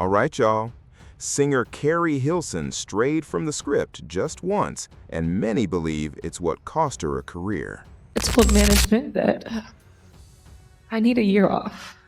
All right, y'all. Singer Keri Hilson strayed from the script just once, and many believe it's what cost her a career. I told management that I need a year off.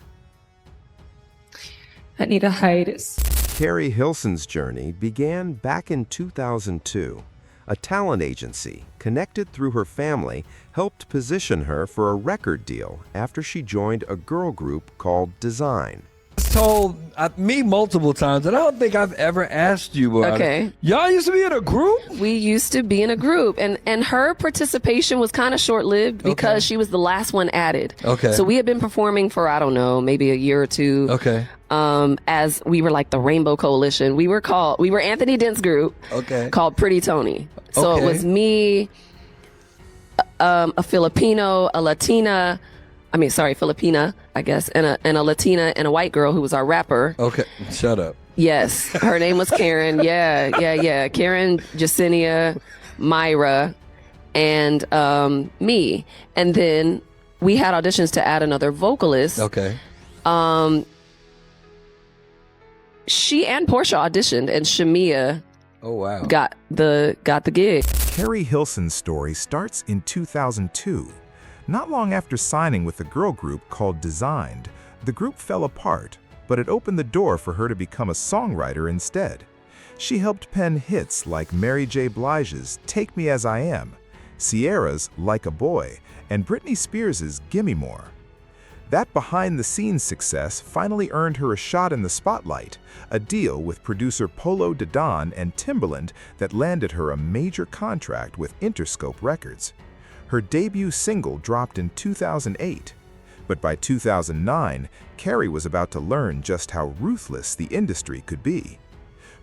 I need a hiatus. Keri Hilson's journey began back in 2002. A talent agency, connected through her family, helped position her for a record deal after she joined a girl group called Design. Told me multiple times, and I don't think I've ever asked you about it. Y'all used to be in a group? We used to be in a group, and her participation was kind of short-lived because she was the last one added. So we had been performing for, I don't know, maybe a year or two. As we were like the Rainbow Coalition. We were Anthony Dent's group called Pretty Tony. So it was me, a Filipino, a Latina, Filipina, I guess, and a Latina and a white girl who was our rapper. Shut up. Yes, her name was Karen. Yeah. Karen, Jacinia, Myra, and me. And then we had auditions to add another vocalist. She and Portia auditioned, and Shamia got the gig. Keri Hilson's story starts in 2002. Not long after signing with a girl group called Designed, the group fell apart, but it opened the door for her to become a songwriter instead. She helped pen hits like Mary J. Blige's Take Me As I Am, Ciara's Like a Boy, and Britney Spears' Gimme More. That behind-the-scenes success finally earned her a shot in the spotlight, a deal with producer Polo Dodon and Timbaland that landed her a major contract with Interscope Records. Her debut single dropped in 2008, but by 2009, Keri was about to learn just how ruthless the industry could be.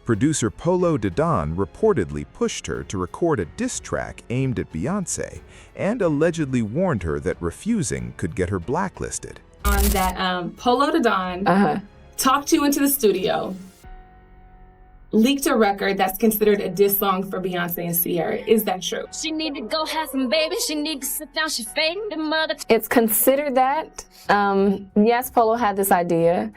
Producer Polo Dodon reportedly pushed her to record a diss track aimed at Beyoncé and allegedly warned her that refusing could get her blacklisted. On that, Polo Dodon talked you into the studio, leaked a record that's considered a diss song for Beyonce and Ciara. Is that true? She need to go have some baby. She need to sit down. She fading the mother. It's considered that. Yes, Polo had this idea.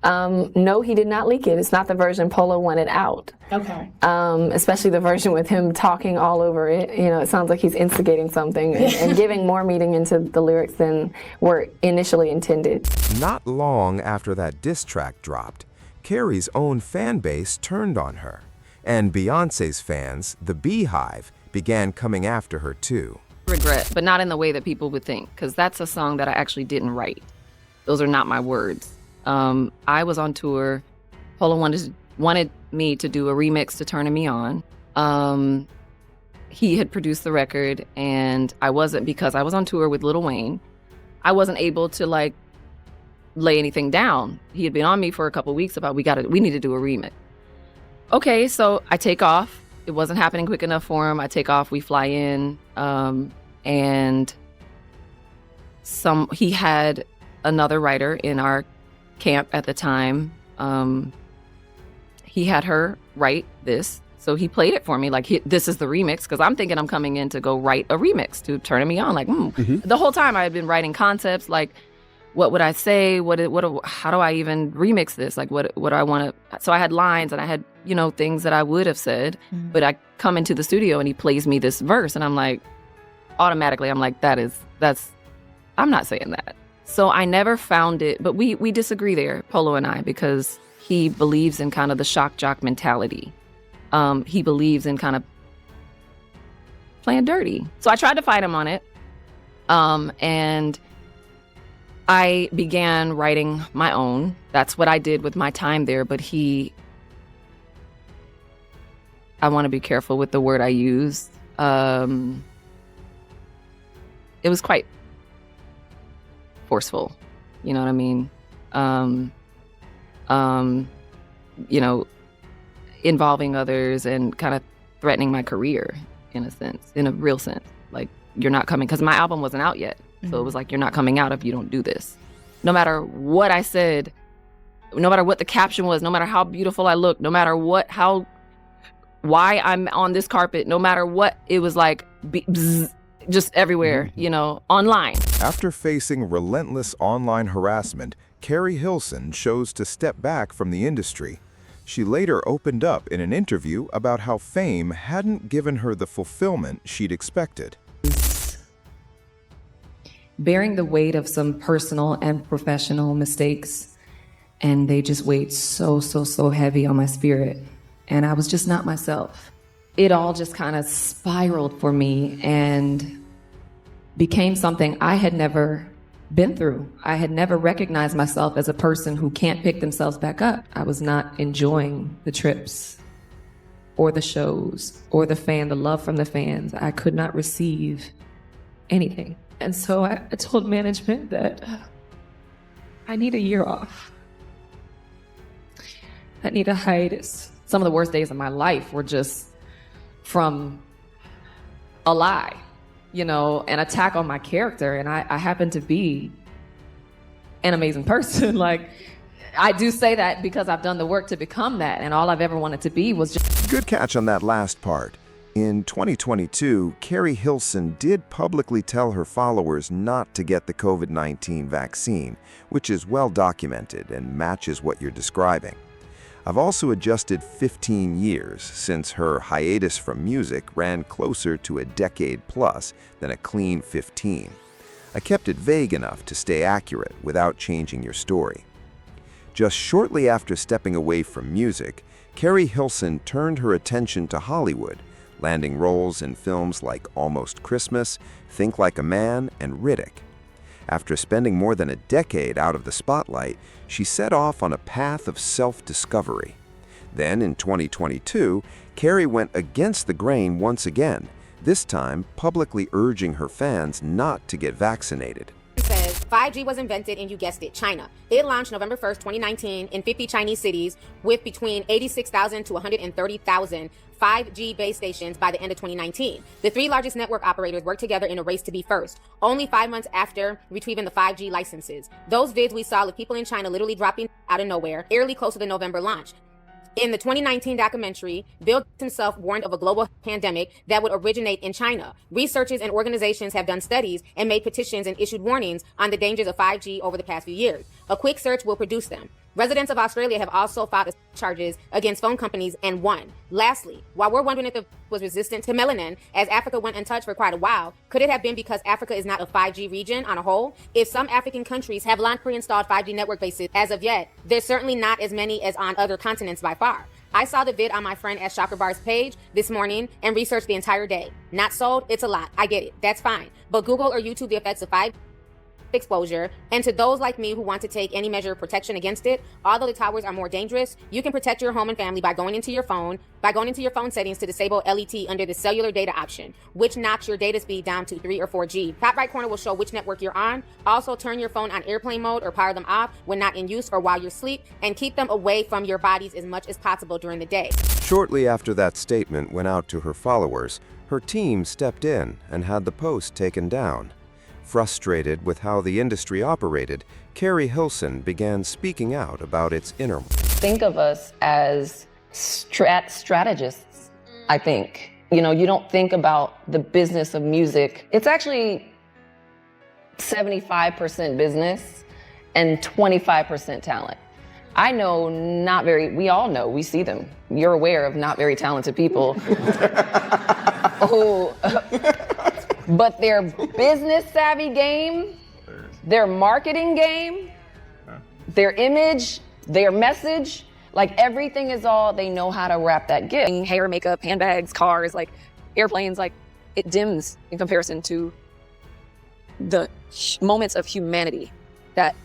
No, he did not leak it. It's not the version Polo wanted out. Especially the version with him talking all over it. You know, it sounds like he's instigating something and giving more meaning into the lyrics than were initially intended. Not long after that diss track dropped, Keri's own fan base turned on her, and Beyoncé's fans, the Beehive, began coming after her too. Regret, but not in the way that people would think, because that's a song that I actually didn't write. Those are not my words. I was on tour. Polo wanted me to do a remix to Turning Me On. He had produced the record, and because I was on tour with Lil Wayne, I wasn't able to lay anything down. He had been on me for a couple weeks about we need to do a remix. Okay, so I take off. It wasn't happening quick enough for him. I take off, we fly in, and he had another writer in our camp at the time. He had her write this, so he played it for me this is the remix, because I'm thinking I'm coming in to go write a remix to Turning Me On. The whole time I had been writing concepts what would I say? How do I even remix this? What do I want to? So I had lines and I had, things that I would have said, but I come into the studio and he plays me this verse and I'm like, automatically, I'm like, I'm not saying that. So I never found it, but we disagree there, Polo and I, because he believes in kind of the shock jock mentality. He believes in kind of playing dirty. So I tried to fight him on it. And I began writing my own. That's what I did with my time there. But I want to be careful with the word I use. It was quite forceful. You know what I mean? Involving others and kind of threatening my career in a real sense. You're not coming, because my album wasn't out yet. So it was like, you're not coming out if you don't do this. No matter what I said, no matter what the caption was, no matter how beautiful I looked, no matter why I'm on this carpet, no matter what, it was just everywhere, online. After facing relentless online harassment, Keri Hilson chose to step back from the industry. She later opened up in an interview about how fame hadn't given her the fulfillment she'd expected. Bearing the weight of some personal and professional mistakes, and they just weighed so heavy on my spirit, and I was just not myself. It all just kind of spiraled for me and became something I had never been through. I had never recognized myself as a person who can't pick themselves back up. I was not enjoying the trips or the shows or the love from the fans. I could not receive anything. And so I told management that I need a year off. I need a hiatus. Some of the worst days of my life were just from a lie, an attack on my character. And I happen to be an amazing person. Like, I do say that because I've done the work to become that. And all I've ever wanted to be was just... Good catch on that last part. In 2022, Keri Hilson did publicly tell her followers not to get the COVID-19 vaccine, which is well documented and matches what you're describing. I've also adjusted 15 years since her hiatus from music ran closer to a decade plus than a clean 15. I kept it vague enough to stay accurate without changing your story. Just shortly after stepping away from music, Keri Hilson turned her attention to Hollywood, landing roles in films like Almost Christmas, Think Like a Man, and Riddick. After spending more than a decade out of the spotlight, she set off on a path of self-discovery. Then, in 2022, Keri went against the grain once again, this time publicly urging her fans not to get vaccinated. Says 5G was invented in, you guessed it, China. It launched November 1st, 2019 in 50 Chinese cities with between 86,000 to 130,000 5G base stations by the end of 2019. The three largest network operators worked together in a race to be first, only 5 months after retrieving the 5G licenses. Those vids we saw with people in China literally dropping out of nowhere, eerily close to the November launch. In the 2019 documentary, Bill Gates himself warned of a global pandemic that would originate in China. Researchers and organizations have done studies and made petitions and issued warnings on the dangers of 5G over the past few years. A quick search will produce them. Residents of Australia have also filed charges against phone companies and won. Lastly, while we're wondering if the was resistant to melanin, as Africa went untouched for quite a while, could it have been because Africa is not a 5G region on a whole? If some African countries have long pre-installed 5G network bases as of yet, there's certainly not as many as on other continents by far. I saw the vid on my friend at Shakabar's page this morning and researched the entire day. Not sold, it's a lot. I get it. That's fine. But Google or YouTube the effects of 5G exposure, and to those like me who want to take any measure of protection against it, although the towers are more dangerous, you can protect your home and family by going into your phone settings to disable LET under the cellular data option, which knocks your data speed down to 3 or 4G. Top right corner will show which network you're on. Also, turn your phone on airplane mode or power them off when not in use or while you're asleep, and keep them away from your bodies as much as possible during the day. Shortly after that statement went out to her followers, her team stepped in and had the post taken down. Frustrated with how the industry operated, Keri Hilson began speaking out about its inner. Think of us as strategists, I think. You don't think about the business of music. It's actually 75% business and 25% talent. I know we all know, we see them. You're aware of not very talented people who... But their business savvy game, their marketing game, their image, their message, like everything is all, they know how to wrap that gift. Hair, makeup, handbags, cars, like airplanes, like it dims in comparison to the moments of humanity that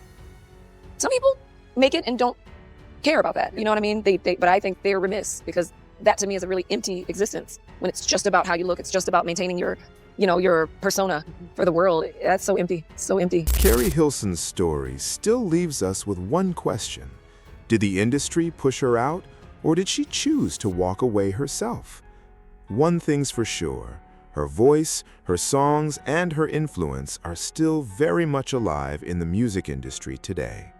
some people make it and don't care about that. You know what I mean? But I think they're remiss because that to me is a really empty existence when it's just about how you look. It's just about maintaining your persona for the world. That's so empty, so empty. Keri Hilson's story still leaves us with one question. Did the industry push her out, or did she choose to walk away herself? One thing's for sure, her voice, her songs, and her influence are still very much alive in the music industry today.